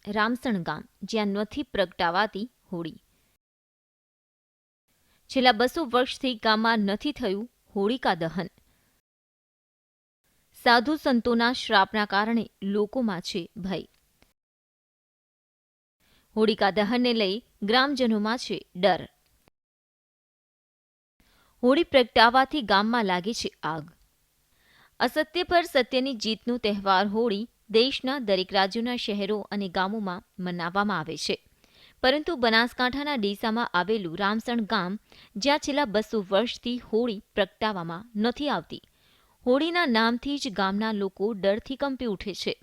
રામસણ ગામ, જ્યાં નથી પ્રગટાવાતી હોળી. છેલ્લા 200 વર્ષથી ગામમાં નથી થયું હોળિકા દહન. સાધુ સંતોના શ્રાપના કારણે લોકોમાં છે ભય. હોળિકા દહનને લઈ ગ્રામજનોમાં છે ડર. હોળી પ્રગટાવાથી ગામમાં લાગે છે આગ. અસત્ય પર સત્યની જીતનો તહેવાર હોળી દેશના દરેક રાજ્યોના શહેરો અને ગામોમાં મનાવવામાં આવે છે. પરંતુ બનાસકાંઠાના ડીસામાં આવેલું રામસણ ગામ, જ્યાં છેલ્લા 200 વર્ષથી હોળી પ્રગટાવવામાં નથી આવતી, હોળીના નામથી જ ગામના લોકો ડરથી કંપી ઉઠે છે.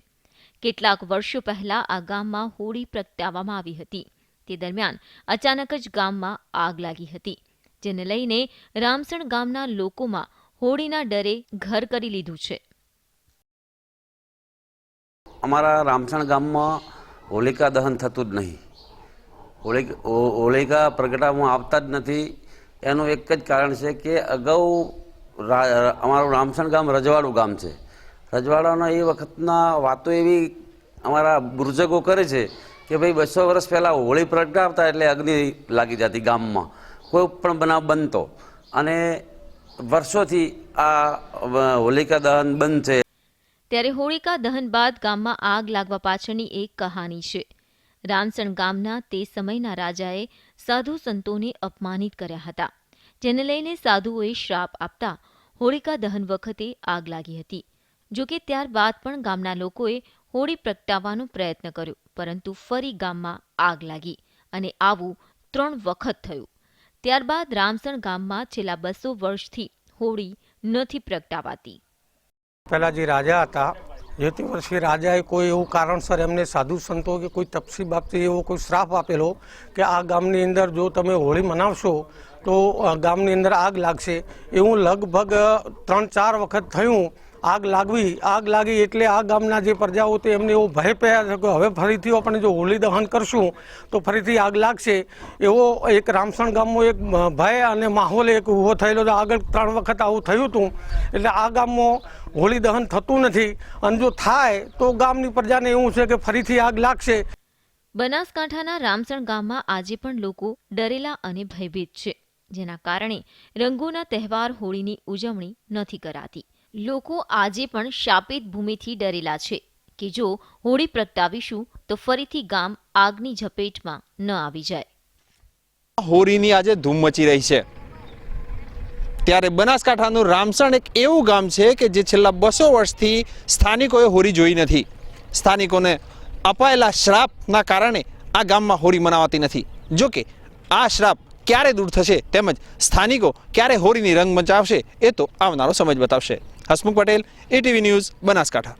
કેટલાક વર્ષો પહેલા આ ગામમાં હોળી પ્રગટાવવામાં આવી હતી. તે દરમિયાન અચાનક જ ગામમાં આગ લાગી હતી, જેને લઈને રામસણ ગામના લોકોમાં હોળીના ડરે ઘર કરી લીધું છે. અમારા રામસણ ગામમાં હોલિકા દહન થતું જ નહીં. હોલિકા પ્રગટાવવામાં આવતા જ નથી. એનું એક જ કારણ છે કે અગાઉ અમારું રામસણ ગામ રજવાડું ગામ છે. રજવાડાના એ વખતના વાતો એવી અમારા બુર્જકો કરે છે કે ભાઈ 200 વર્ષ પહેલાં હોળી પ્રગટાવતા એટલે અગ્નિ લાગી જતી ગામમાં, કોઈ પણ બનાવ બનતો, અને વર્ષોથી આ હોલિકા દહન બંધ છે. ત્યારે હોળિકા દહન બાદ ગામમાં આગ લાગવા પાછળની એક કહાની છે. રામસણ ગામના તે સમયના રાજાએ સાધુ સંતોને અપમાનિત કર્યા હતા, જેને લઈને સાધુઓએ શ્રાપ આપતા હોળિકા દહન વખતે આગ લાગી હતી. જોકે ત્યારબાદ પણ ગામના લોકોએ હોળી પ્રગટાવવાનો પ્રયત્ન કર્યો, પરંતુ ફરી ગામમાં આગ લાગી અને આવું 3 વખત થયું. ત્યારબાદ રામસણ ગામમાં છેલ્લા 200 વર્ષથી હોળી નથી પ્રગટાવાતી. પહેલા જે રાજા હતા, જે તે વર્ષે રાજાએ કોઈ એવું કારણસર એમને સાધુ સંતો કે કોઈ તપસી બાપથી એવો કોઈ શ્રાપ આપેલો કે આ ગામની અંદર જો તમે હોળી મનાવશો તો ગામની અંદર આગ લાગશે. એવું લગભગ 3-4 વખત થયું. આગ લાગી એટલે આ ગામના જે પ્રજાઓ તે એમને એવો ભય પડ્યા કે હવે ફરીથી આપણે જો હોળી દહન કરશું તો ફરીથી આગ લાગશે. એવો એક રામસણ ગામમાં એક ભય અને માહોલ એક ઊભો થયેલો. આગળ 3 વખત આવું થયું હતું. એટલે આ ગામમાં હોળી દહન થતું નથી, અને જો થાય તો ગામની પ્રજાને એવું છે કે ફરીથી આગ લાગશે. બનાસકાંઠાના રામસણ ગામમાં આજે પણ લોકો ડરેલા અને ભયભીત છે, જેના કારણે રંગોના તહેવાર હોળીની ઉજવણી નથી કરાતી. લોકો આજે પણ શાપિત ભૂમિથી ડરેલા છે કે જો હોળી પ્રગટાવીશું તો ફરીથી ગામ આગની ઝપેટમાં ન આવી જાય. હોળીની આજે ધૂમ મચી રહી છે, ત્યારે બનાસકાંઠાનું રામસણ એક એવું ગામ છે કે જે છેલ્લા 200 વર્ષથી સ્થાનિકોએ હોળી જોઈ નથી. સ્થાનિકોને અપાયેલા શ્રાપના કારણે આ ગામમાં હોળી મનાવાતી નથી. જોકે આ શ્રાપ ક્યારે દૂર થશે તેમજ સ્થાનિકો ક્યારે હોળીની રંગ મચાવશે એ તો આવનારો સમય બતાવશે. Hasmukh Patel, ATV news, Banaskantha.